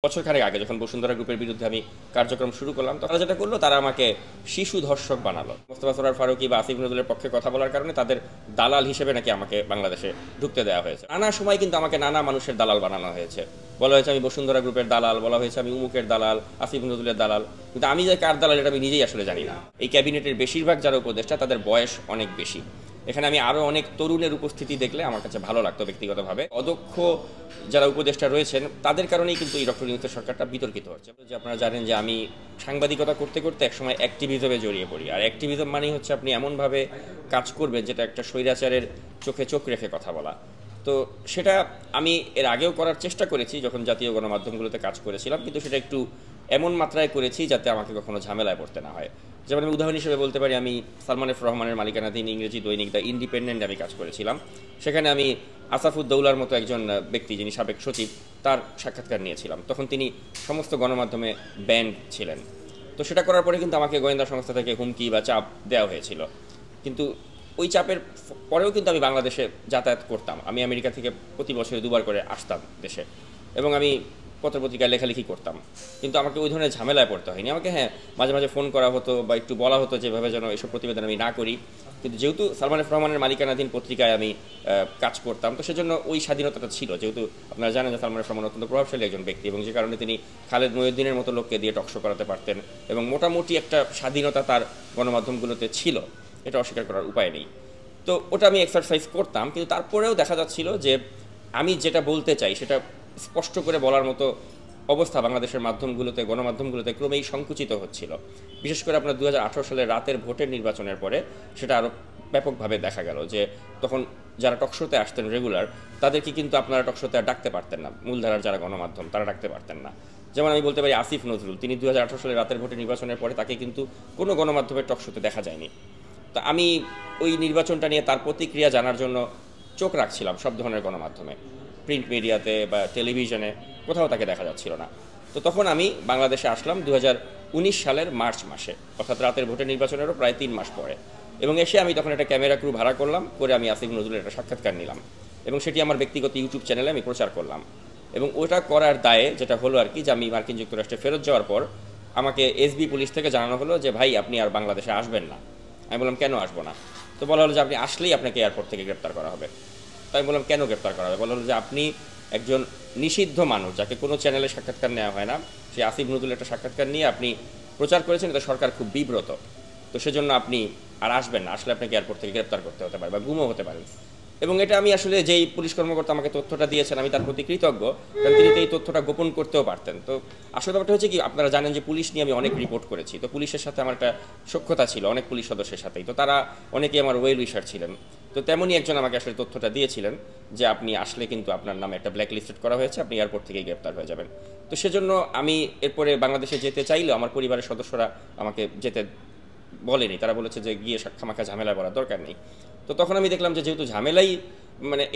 বছরখানেক আগে যখন বসুন্ধরা গ্রুপের বিরুদ্ধে আমি কার্যক্রম শুরু করলাম, তারা যেটা করলো, তারা আমাকে শিশু ধর্ষক বানালো। মোস্তফা সরোয়ার ফারুকী বা আসিফ নজরুলের পক্ষে কথা বলার কারণে তাদের দালাল হিসেবে নাকি আমাকে বাংলাদেশে ঢুকতে দেওয়া হয়েছে। নানা সময় কিন্তু আমাকে নানা মানুষের দালাল বানানো হয়েছে। বলা হয়েছে আমি বসুন্ধরা গ্রুপের দালাল, বলা হয়েছে আমি উমুকের দালাল, আসিফ নজরুলের দালাল, কিন্তু আমি যে কার দালাল এটা আমি নিজেই আসলে জানি না। এই ক্যাবিনেটের বেশিরভাগ যারা উপদেষ্টা তাদের বয়স অনেক বেশি। এখানে আমি আরও অনেক তরুণের উপস্থিতি দেখলে আমার কাছে ভালো লাগতো ব্যক্তিগতভাবে। অদক্ষ যারা উপদেষ্টা রয়েছেন তাদের কারণেই কিন্তু এই ডক্টর ইউনূসের সরকারটা বিতর্কিত হচ্ছে। যে আপনারা জানেন যে আমি সাংবাদিকতা করতে করতে একসময় অ্যাক্টিভিজমে জড়িয়ে পড়ি। আর অ্যাক্টিভিজম মানেই হচ্ছে আপনি এমনভাবে কাজ করবেন যেটা একটা স্বৈরাচারের চোখে চোখ রেখে কথা বলা। তো সেটা আমি এর আগেও করার চেষ্টা করেছি যখন জাতীয় গণমাধ্যমগুলোতে কাজ করেছিলাম, কিন্তু সেটা একটু এমন মাত্রায় করেছি যাতে আমাকে কখনো ঝামেলায় পড়তে না হয়। যেমন আমি উদাহরণ হিসেবে বলতে পারি, আমি সালমান এফ রহমানের মালিকানাধীন ইংরেজি দৈনিক দ্য ইন্ডিপেন্ডেন্ট আমি কাজ করেছিলাম। সেখানে আমি আসাফুদ্দৌলার মতো একজন ব্যক্তি, যিনি সাবেক সচিব, তার সাক্ষাৎকার নিয়েছিলাম। তখন তিনি সমস্ত গণমাধ্যমে ব্যান্ড ছিলেন। তো সেটা করার পরে কিন্তু আমাকে গোয়েন্দা সংস্থা থেকে হুমকি বা চাপ দেওয়া হয়েছিল। কিন্তু ওই চাপের পরেও কিন্তু আমি বাংলাদেশে যাতায়াত করতাম। আমি আমেরিকা থেকে প্রতি বছরে দুবার করে আসতাম দেশে, এবং আমি পত্রপত্রিকায় লেখালেখি করতাম। কিন্তু আমাকে ওই ধরনের ঝামেলায় পড়তে হয়নি। আমাকে মাঝে মাঝে ফোন করা হতো বা একটু বলা হতো যেভাবে যেন এসব প্রতিবেদন আমি না করি। কিন্তু যেহেতু সালমান এফ রহমানের মালিকানাধীন পত্রিকায় আমি কাজ করতাম, তো সেজন্য ওই স্বাধীনতাটা ছিল। যেহেতু আপনারা জানেন যে সালমান এফ রহমান অত্যন্ত প্রভাবশালী একজন ব্যক্তি, এবং যে কারণে তিনি খালেদ মহিউদ্দিনের মতো লোককে দিয়ে টকশো করাতে পারতেন, এবং মোটামুটি একটা স্বাধীনতা তার গণমাধ্যমগুলোতে ছিল, এটা অস্বীকার করার উপায় নেই। তো ওটা আমি এক্সারসাইজ করতাম, কিন্তু তারপরেও দেখা যাচ্ছিল যে আমি যেটা বলতে চাই সেটা স্পষ্ট করে বলার মতো অবস্থা বাংলাদেশের মাধ্যমগুলোতে, গণমাধ্যমগুলোতে ক্রমেই সংকুচিত হচ্ছিল। বিশেষ করে আপনার 2018 সালের রাতের ভোটের নির্বাচনের পরে সেটা আরও ব্যাপকভাবে দেখা গেল যে তখন যারা টকশোতে আসতেন রেগুলার, তাদেরকে কিন্তু আপনারা টকশোতে আর ডাকতে পারতেন না। মূলধারার যারা গণমাধ্যম তারা ডাকতে পারতেন না। যেমন আমি বলতে পারি আসিফ নজরুল, তিনি 2018 সালের রাতের ভোটের নির্বাচনের পরে তাকে কিন্তু কোনো গণমাধ্যমের টকশোতে দেখা যায়নি। তা আমি ওই নির্বাচনটা নিয়ে তার প্রতিক্রিয়া জানার জন্য চোখ রাখছিলাম সব ধরনের গণমাধ্যমে, প্রিন্ট মিডিয়াতে বা টেলিভিশনে, কোথাও তাকে দেখা যাচ্ছিল না। তো তখন আমি বাংলাদেশে আসলাম 2019 সালের মার্চ মাসে, অর্থাৎ রাতের ভোটের নির্বাচনেরও প্রায় 3 মাস পরে। এবং এসে আমি তখন একটা ক্যামেরা ক্রু ভাড়া করলাম, করে আমি আসিফ নজরুলের একটা সাক্ষাৎকার নিলাম, এবং সেটি আমার ব্যক্তিগত ইউটিউব চ্যানেলে আমি প্রচার করলাম। এবং ওটা করার দায়ে যেটা হলো আর কি, যে আমি মার্কিন যুক্তরাষ্ট্রে ফেরত যাওয়ার পর আমাকে এসবি পুলিশ থেকে জানানো হলো যে ভাই আপনি আর বাংলাদেশে আসবেন না। আমি বললাম কেন আসবো না? তো বলা হলো যে আপনি আসলেই আপনাকে এয়ারপোর্ট থেকে গ্রেপ্তার করা হবে। তো আমি বললাম কেন গ্রেপ্তার করা হবে? বলা হলো যে আপনি একজন নিষিদ্ধ মানুষ, যাকে কোনো চ্যানেলে সাক্ষাৎকার নেওয়া হয় না, সেই আসিফ নজরুলের একটা সাক্ষাৎকার নিয়ে আপনি প্রচার করেছেন, এটা সরকার খুব বিব্রত। তো সেজন্য আপনি আর আসবেন না, আসলে আপনাকে এয়ারপোর্ট থেকে গ্রেপ্তার করতে হতে পারে বা গুমও হতে পারেন। এবং এটা আমি আসলে যেই পুলিশ কর্মকর্তা আমাকে তথ্যটা দিয়েছেন, আমি তার প্রতি কৃতজ্ঞ, কারণ তিনি তো এই তথ্যটা গোপন করতেও পারতেন। তো আসলে ব্যাপারটা হচ্ছে কি, আপনারা জানেন যে পুলিশ নিয়ে আমি অনেক রিপোর্ট করেছি। তো পুলিশের সাথে আমার একটা সখ্যতা ছিল অনেক পুলিশ সদস্যের সাথেই। তো তারা অনেকেই আমার ওয়েল উইশার ছিলেন। তো তেমনই একজন আমাকে আসলে তথ্যটা দিয়েছিলেন যে আপনি আসলে কিন্তু আপনার নামে একটা ব্ল্যাক লিস্টেড করা হয়েছে, আপনি এয়ারপোর্ট থেকেই গ্রেপ্তার হয়ে যাবেন। তো সেজন্য আমি এরপরে বাংলাদেশে যেতে চাইলেও আমার পরিবারের সদস্যরা আমাকে যেতে বলেনি। তারা বলেছে যে গিয়ে খামাখা ঝামেলা করার দরকার নেই। তো তখন আমি দেখলাম যে যেহেতু ঝামেলাই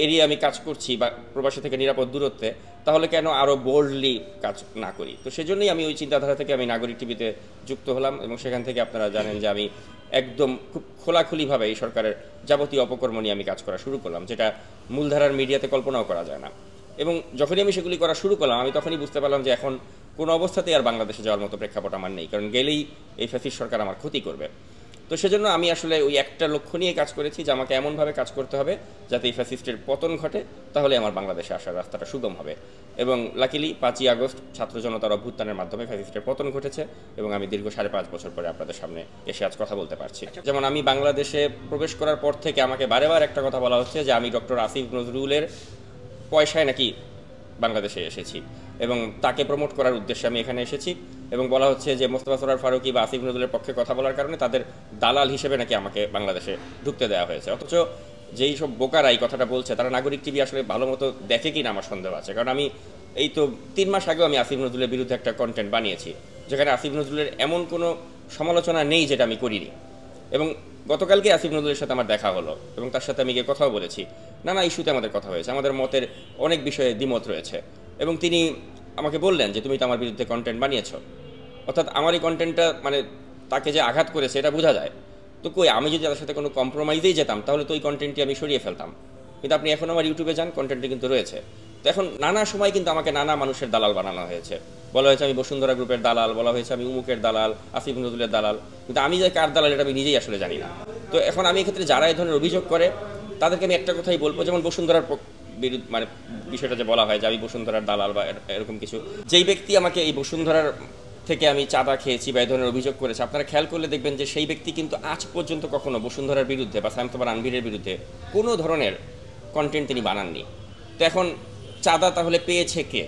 এরিয়া আমি কাজ করছি বা প্রবাসী থেকে নিরাপদ দূরত্বে, তাহলে কেন আরও বোল্ডলি কাজ না করি? তো সেজন্যই আমি ওই চিন্তাধারা থেকে আমি নাগরিক টিভিতে যুক্ত হলাম, এবং সেখান থেকে আপনারা জানেন যে আমি একদম খুব খোলাখুলিভাবে এই সরকারের যাবতীয় অপকর্ম নিয়ে আমি কাজ করা শুরু করলাম, যেটা মূলধারার মিডিয়াতে কল্পনাও করা যায় না। এবং যখনই আমি সেগুলি করা শুরু করলাম, আমি তখনই বুঝতে পারলাম যে এখন কোনো অবস্থাতেই আর বাংলাদেশে যাওয়ার মতো প্রেক্ষাপট আমার নেই, কারণ গেলেই এই ফ্যাসিস্ট সরকার আমার ক্ষতি করবে। তো সেজন্য আমি আসলে ওই একটা লক্ষ্য নিয়ে কাজ করেছি যে আমাকে এমনভাবে কাজ করতে হবে যাতে এই ফ্যাসিস্টের পতন ঘটে, তাহলে আমার বাংলাদেশে আসার রাস্তাটা সুগম হবে। এবং লাকিলি 5ই আগস্ট ছাত্র জনতার অভ্যুত্থানের মাধ্যমে ফ্যাসিস্টের পতন ঘটেছে, এবং আমি দীর্ঘ 5.5 বছর পরে আপনাদের সামনে এসে আজ কথা বলতে পারছি। যেমন আমি বাংলাদেশে প্রবেশ করার পর থেকে আমাকে বারেবার একটা কথা বলা হচ্ছে যে আমি ডক্টর আসিফ নজরুলের পয়সায় নাকি বাংলাদেশে এসেছি, এবং তাকে প্রমোট করার উদ্দেশ্যে আমি এখানে এসেছি। এবং বলা হচ্ছে যে মোস্তফা সরোয়ার ফারুকী বা আসিফ নজরুলের পক্ষে কথা বলার কারণে তাদের দালাল হিসেবে নাকি আমাকে বাংলাদেশে ঢুকতে দেওয়া হয়েছে। অথচ যেই সব বোকারা এই কথাটা বলছে, তারা নাগরিক টিভি আসলে ভালো মতো দেখে কি না আমার সন্দেহ আছে। কারণ আমি এই তো 3 মাস আগেও আমি আসিফ নজরুলের বিরুদ্ধে একটা কন্টেন্ট বানিয়েছি, যেখানে আসিফ নজরুলের এমন কোনো সমালোচনা নেই যেটা আমি করিনি। এবং গতকালকে আসিফ নজরুলের সাথে আমার দেখা হলো, এবং তার সাথে আমি গিয়ে কথাও বলেছি। নানা ইস্যুতে আমাদের কথা হয়েছে, আমাদের মতের অনেক বিষয়ে দ্বিমত রয়েছে। এবং তিনি আমাকে বললেন যে তুমি তো আমার বিরুদ্ধে কন্টেন্ট বানিয়েছো, অর্থাৎ আমার এই কন্টেন্টটা তাকে যে আঘাত করেছে এটা বোঝা যায়। তো কই, আমি যদি তার সাথে কোনো কম্প্রোমাইজেই যেতাম তাহলে তো ওই কন্টেন্টটি আমি সরিয়ে ফেলতাম। কিন্তু আপনি এখন আমার ইউটিউবে যান, কন্টেন্টটি কিন্তু রয়েছে। তো এখন নানা সময় কিন্তু আমাকে নানা মানুষের দালাল বানানো হয়েছে। বলা হয়েছে আমি বসুন্ধরা গ্রুপের দালাল, বলা হয়েছে আমি উমুকের দালাল, আসিফ নজরুলের দালাল, কিন্তু আমি যে কার দালাল এটা আমি নিজেই আসলে জানি না। তো এখন আমি এক্ষেত্রে যারা এই ধরনের অভিযোগ করে তাদেরকে আমি একটা কথাই বলবো, যেমন বসুন্ধরার বিরুদ্ধে মানে বিষয়টা যে বলা হয় যে আমি বসুন্ধরার দালাল বা এরকম কিছু, যেই ব্যক্তি আমাকে এই বসুন্ধরার থেকে আমি চাঁদা খেয়েছি বা এই ধরনের অভিযোগ করেছে, আপনারা খেয়াল করলে দেখবেন যে সেই ব্যক্তি কিন্তু আজ পর্যন্ত কখনো বসুন্ধরার বিরুদ্ধে বা সাইমতোবা আনভিরের বিরুদ্ধে কোনো ধরনের কন্টেন্ট তিনি বানাননি। তো এখন চাঁদা তাহলে পেয়েছে কে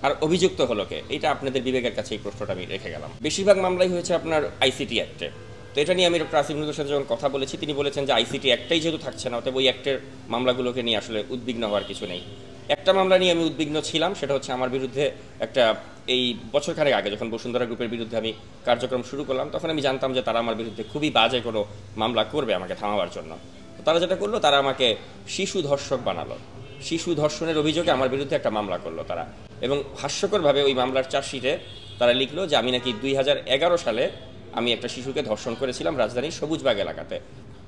আর অভিযুক্ত হলো কে, এটা আপনাদের বিবেকের কাছে এই প্রশ্নটা আমি রেখে গেলাম। বেশিরভাগ মামলাই হয়েছে আপনার আইসিটি অ্যাক্টে। তো এটা নিয়ে আমি ডক্টর আসিফ নজরুলের সাথে যখন কথা বলেছি তিনি বলেছেন যে আইসিটি একটাই যেহেতু থাকছে না, অতএব ওই অ্যাক্টের মামলাগুলোকে নিয়ে আসলে উদ্বিগ্ন হওয়ার কিছু নেই। একটা মামলা নিয়ে আমি উদ্বিগ্ন ছিলাম, সেটা হচ্ছে আমার বিরুদ্ধে একটা এই বছরখানেক আগে যখন বসুন্ধরা গ্রুপের বিরুদ্ধে আমি কার্যক্রম শুরু করলাম, তখন আমি জানতাম যে তারা আমার বিরুদ্ধে খুবই বাজে কোনো মামলা করবে আমাকে থামাবার জন্য। তো তারা যেটা করলো, তারা আমাকে শিশু ধর্ষক বানালো। শিশু ধর্ষণের অভিযোগে আমার বিরুদ্ধে একটা মামলা করলো তারা, এবং হাস্যকরভাবে ওই মামলার চার্জশিটে তারা লিখলো যে আমি নাকি 2011 সালে আমি একটা শিশুকে ধর্ষণ করেছিলাম রাজধানীর সবুজবাগ এলাকাতে।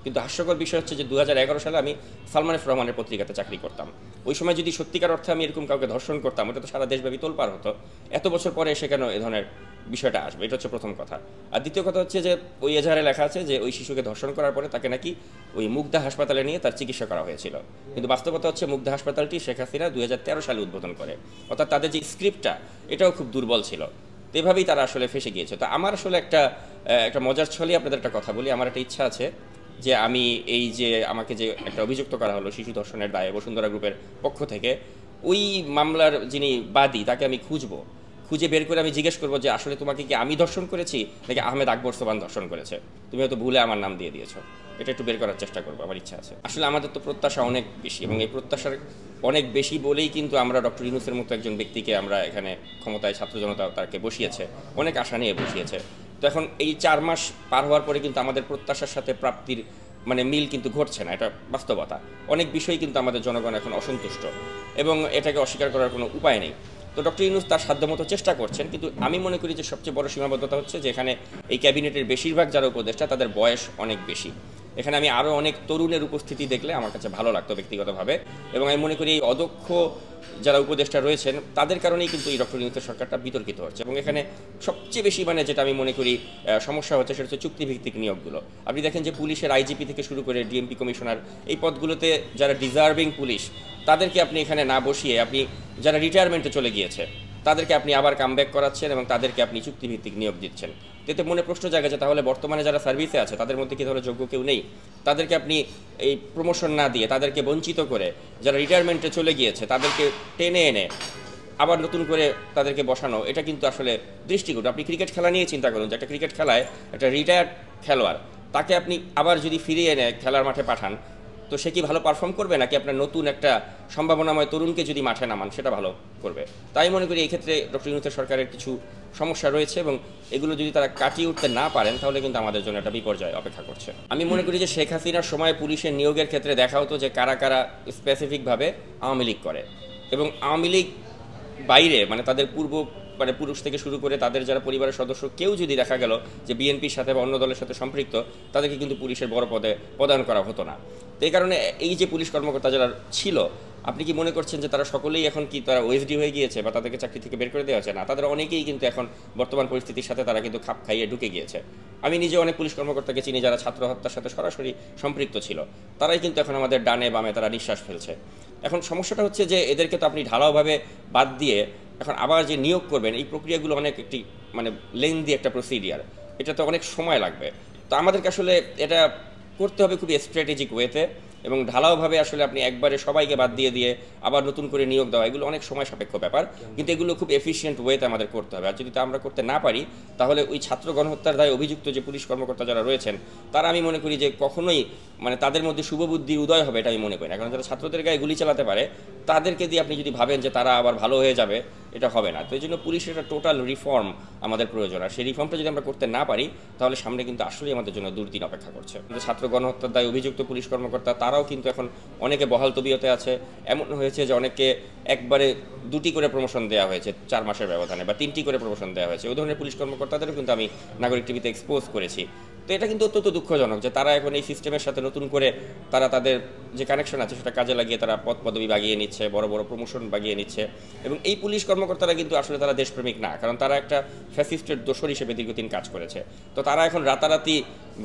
কিন্তু হাস্যকর বিষয় হচ্ছে যে 2011 সালে আমি সালমান এফ রহমানের পত্রিকাতে চাকরি করতাম। ওই সময় যদি সত্যিকার অর্থে আমি এরকম কাউকে ধর্ষণ করতাম, ওটা তো সারা দেশব্যাপী তোলপাড় হতো। এত বছর পরে এসে কেন এ ধরনের বিষয়টা আসবে, এটা হচ্ছে প্রথম কথা। আর দ্বিতীয় কথা হচ্ছে যে ওই এজাহারে লেখা আছে যে ওই শিশুকে ধর্ষণ করার পরে তাকে নাকি ওই মুগদা হাসপাতালে নিয়ে তার চিকিৎসা করা হয়েছিল, কিন্তু বাস্তবতা হচ্ছে মুগদা হাসপাতালটি শেখ হাসিনা 2013 সালে উদ্বোধন করে, অর্থাৎ তাদের যে স্ক্রিপ্টটা এটাও খুব দুর্বল ছিল। তো এভাবেই তারা আসলে ফেসে গিয়েছে। তো আমার আসলে একটা মজার ছলে আপনাদের একটা কথা বলি, আমার একটা ইচ্ছা আছে যে আমি এই যে আমাকে যে একটা অভিযুক্ত করা হলো শিশু ধর্ষণের দায়ে বসুন্ধরা গ্রুপের পক্ষ থেকে, ওই মামলার যিনি বাদী তাকে আমি খুঁজে বের করে আমি জিজ্ঞেস করবো যে আসলে তোমাকে কি আমি ধর্ষণ করেছি নাকি আহমেদ আকবর সোবান ধর্ষণ করেছে, তুমি হয়তো ভুলে আমার নাম দিয়ে দিয়েছো। এটা একটু বের করার চেষ্টা করবো, আমার ইচ্ছা আছে। আসলে আমাদের তো প্রত্যাশা অনেক বেশি, এবং এই প্রত্যাশার অনেক বেশি বলেই কিন্তু আমরা ডক্টর ইউনূসের মতো একজন ব্যক্তিকে আমরা এখানে ক্ষমতায় ছাত্র জনতা তাকে বসিয়েছে, অনেক আশা নিয়ে বসিয়েছে। তো এখন এই 4 মাস পার হওয়ার পরে কিন্তু আমাদের প্রত্যাশার সাথে প্রাপ্তির মানে মিল কিন্তু ঘটছে না, এটা বাস্তবতা। অনেক বিষয় কিন্তু আমাদের জনগণ এখন অসন্তুষ্ট, এবং এটাকে অস্বীকার করার কোনো উপায় নেই। তো ডক্টর ইউনূস তার সাধ্যমতো চেষ্টা করছেন, কিন্তু আমি মনে করি যে সবচেয়ে বড় সীমাবদ্ধতা হচ্ছে যে এখানে এই ক্যাবিনেটের বেশিরভাগ যারা উপদেষ্টা তাদের বয়স অনেক বেশি। এখানে আমি আরও অনেক তরুণের উপস্থিতি দেখলে আমার কাছে ভালো লাগতো ব্যক্তিগতভাবে, এবং আমি মনে করি এই অদক্ষ যারা উপদেষ্টা রয়েছেন তাদের কারণেই কিন্তু এই ডক্টর ইউনূসের সরকারটা বিতর্কিত হচ্ছে। এবং এখানে সবচেয়ে বেশি মানে যেটা আমি মনে করি সমস্যা হচ্ছে সেটা হচ্ছে চুক্তিভিত্তিক নিয়োগগুলো। আপনি দেখেন যে পুলিশের আইজিপি থেকে শুরু করে ডিএমপি কমিশনার, এই পদগুলোতে যারা ডিজার্ভিং পুলিশ তাদেরকে আপনি এখানে না বসিয়ে আপনি যারা রিটায়ারমেন্টে চলে গিয়েছে তাদেরকে আপনি আবার কামব্যাক করাচ্ছেন এবং তাদেরকে আপনি চুক্তিভিত্তিক নিয়োগ দিচ্ছেন। এতে মনে প্রশ্ন জায়গা যে তাহলে বর্তমানে যারা সার্ভিসে আছে তাদের মধ্যে কি ধরো যোগ্য কেউ নেই? তাদেরকে আপনি এই প্রমোশন না দিয়ে তাদেরকে বঞ্চিত করে যারা রিটায়ারমেন্টে চলে গিয়েছে তাদেরকে টেনে এনে আবার নতুন করে তাদেরকে বসানো, এটা কিন্তু আসলে দৃষ্টিকটু। আপনি ক্রিকেট খেলা নিয়ে চিন্তা করুন যে একটা ক্রিকেট খেলায় একটা রিটায়ার্ড খেলোয়াড় তাকে আপনি আবার যদি ফিরিয়ে এনে খেলার মাঠে পাঠান, তো সে কি ভালো পারফর্ম করবে, নাকি আপনার নতুন একটা সম্ভাবনাময় তরুণকে যদি মাঠে নামান সেটা ভালো করবে? তাই মনে করি এই ক্ষেত্রে ডক্টর ইউনূসের সরকারের কিছু সমস্যা রয়েছে, এবং এগুলো যদি তারা কাটিয়ে উঠতে না পারেন তাহলে কিন্তু আমাদের জন্য একটা বিপর্যয় অপেক্ষা করছে। আমি মনে করি যে শেখ হাসিনার সময় পুলিশের নিয়োগের ক্ষেত্রে দেখা হতো যে কারা কারা স্পেসিফিকভাবে আওয়ামী লীগ করে, এবং আওয়ামী লীগ বাইরে মানে তাদের মানে পুরুষ থেকে শুরু করে তাদের যারা পরিবারের সদস্য কেউ যদি দেখা গেল যে বিএনপির সাথে বা অন্য দলের সাথে সম্পৃক্ত, তাদেরকে কিন্তু পুলিশের বড় পদে প্রদান করা হতো না। তো এই কারণে এই যে পুলিশ কর্মকর্তা যারা ছিল, আপনি কি মনে করছেন যে তারা সকলেই এখন কি তারা ওএসডি হয়ে গিয়েছে বা তাদেরকে চাকরি থেকে বের করে দেওয়া হচ্ছে? না, তাদের অনেকেই কিন্তু এখন বর্তমান পরিস্থিতির সাথে তারা কিন্তু খাপ খাইয়ে ঢুকে গিয়েছে। আমি নিজে অনেক পুলিশ কর্মকর্তাকে চিনি যারা ছাত্র হত্যার সাথে সরাসরি সম্পৃক্ত ছিল, তারাই কিন্তু এখন আমাদের ডানে বামে তারা নিঃশ্বাস ফেলছে। এখন সমস্যাটা হচ্ছে যে এদেরকে তো আপনি ঢালাওভাবে বাদ দিয়ে এখন আবার যে নিয়োগ করবেন, এই প্রক্রিয়াগুলো অনেক একটি মানে লেন্দি একটা প্রসিডিয়ার, এটা তো অনেক সময় লাগবে। তো আমাদেরকে আসলে এটা করতে হবে খুবই স্ট্র্যাটেজিক ওয়েতে, এবং ঢালাওভাবে আসলে আপনি একবারে সবাইকে বাদ দিয়ে আবার নতুন করে নিয়োগ দেওয়া এগুলো অনেক সময় সাপেক্ষ ব্যাপার, কিন্তু এগুলো খুব এফিশিয়েন্ট ওয়েতে আমাদের করতে হবে। আর যদি তা আমরা করতে না পারি তাহলে ওই ছাত্র গণহত্যার দায়ে অভিযুক্ত যে পুলিশ কর্মকর্তা যারা রয়েছেন তারা আমি মনে করি যে কখনোই মানে তাদের মধ্যে শুভবুদ্ধির উদয় হবে এটা আমি মনে করি না। কারণ যারা ছাত্রদের গায়ে গুলি চালাতে পারে তাদেরকে দিয়ে আপনি যদি ভাবেন যে তারা আবার ভালো হয়ে যাবে, এটা হবে না। তো এই জন্য পুলিশের একটা টোটাল রিফর্ম আমাদের প্রয়োজন, আর সেই রিফর্মটা যদি আমরা করতে না পারি তাহলে সামনে কিন্তু আসলেই আমাদের জন্য দুর্দিন অপেক্ষা করছে। কিন্তু ছাত্র গণহত্যার দায়ে অভিযুক্ত পুলিশ কর্মকর্তা তারাও কিন্তু এখন অনেকে বহাল তবিয়তে আছে। এমন হয়েছে যে অনেকে একবারে 2টি করে প্রমোশন দেওয়া হয়েছে 4 মাসের ব্যবধানে, বা 3টি করে প্রমোশন দেওয়া হয়েছে। ওই ধরনের পুলিশ কর্মকর্তাদেরও কিন্তু আমি নাগরিক টিভিতে এক্সপোজ করেছি। তো এটা কিন্তু অত্যন্ত দুঃখজনক যে তারা এখন এই সিস্টেমের সাথে নতুন করে তারা তাদের যে কানেকশন আছে সেটা কাজে লাগিয়ে তারা পদ পদবি বাগিয়ে নিচ্ছে, বড় বড় প্রমোশন বাগিয়ে নিচ্ছে। এবং এই পুলিশ কর্মকর্তারা কিন্তু আসলে তারা দেশপ্রেমিক না, কারণ তারা একটা ফ্যাসিস্টের দোসর হিসেবে দীর্ঘদিন কাজ করেছে। তো তারা এখন রাতারাতি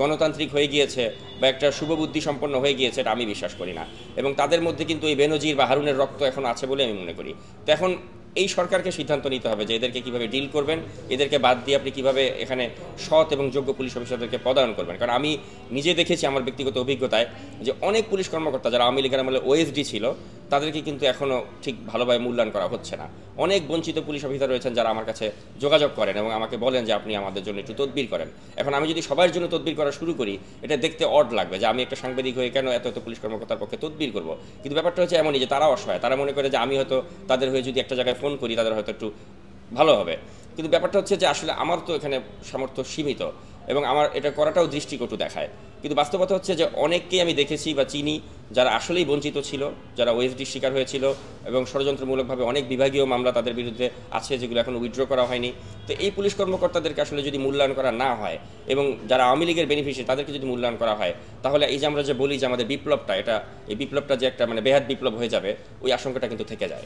গণতান্ত্রিক হয়ে গিয়েছে বা একটা শুভবুদ্ধি সম্পন্ন হয়ে গিয়েছে, এটা আমি বিশ্বাস করি না। এবং তাদের মধ্যে কিন্তু এই বেনজির বা হারুনের রক্ত এখন আছে বলে আমি মনে করি। তো এখন এই সরকারকে সিদ্ধান্ত নিতে হবে যে এদেরকে কীভাবে ডিল করবেন, এদেরকে বাদ দিয়ে আপনি কীভাবে এখানে সৎ এবং যোগ্য পুলিশ অফিসারদেরকে পদায়ন করবেন। কারণ আমি নিজে দেখেছি আমার ব্যক্তিগত অভিজ্ঞতায় যে অনেক পুলিশ কর্মকর্তা যারা আওয়ামী লীগের আমলে ওএসডি ছিল তাদেরকে কিন্তু এখনও ঠিক ভালোভাবে মূল্যায়ন করা হচ্ছে না। অনেক বঞ্চিত পুলিশ অফিসার রয়েছেন যারা আমার কাছে যোগাযোগ করেন এবং আমাকে বলেন যে আপনি আমাদের জন্য একটু তদবির করেন। এখন আমি যদি সবার জন্য তদবির করা শুরু করি, এটা দেখতে অড লাগবে যে আমি একটা সাংবাদিক হয়ে কেন এত পুলিশ কর্মকর্তার পক্ষে তদবির করব। কিন্তু ব্যাপারটা হচ্ছে এমনই যে তারা অসহায়, তারা মনে করে যে আমি হয়তো তাদের হয়ে যদি একটা জায়গায় ফোন করি তাদের হয়তো একটু ভালো হবে। কিন্তু ব্যাপারটা হচ্ছে যে আসলে আমার তো এখানে সামর্থ্য সীমিত এবং আমার এটা করাটাও দৃষ্টিকটু দেখায়। কিন্তু বাস্তবতা হচ্ছে যে অনেককেই আমি দেখেছি বা চিনি যারা আসলেই বঞ্চিত ছিল, যারা ওএসডির শিকার হয়েছিল এবং ষড়যন্ত্রমূলকভাবে অনেক বিভাগীয় মামলা তাদের বিরুদ্ধে আছে যেগুলো এখন উইথড্র করা হয়নি। তো এই পুলিশ কর্মকর্তাদেরকে আসলে যদি মূল্যায়ন করা না হয় এবং যারা আওয়ামী লীগের বেনিফিশিয়ারি তাদেরকে যদি মূল্যায়ন করা হয়, তাহলে এই যে আমরা যে বলি যে আমাদের বিপ্লবটা, এই বিপ্লবটা যে একটা বেহাত বিপ্লব হয়ে যাবে, ওই আশঙ্কাটা কিন্তু থেকে যায়।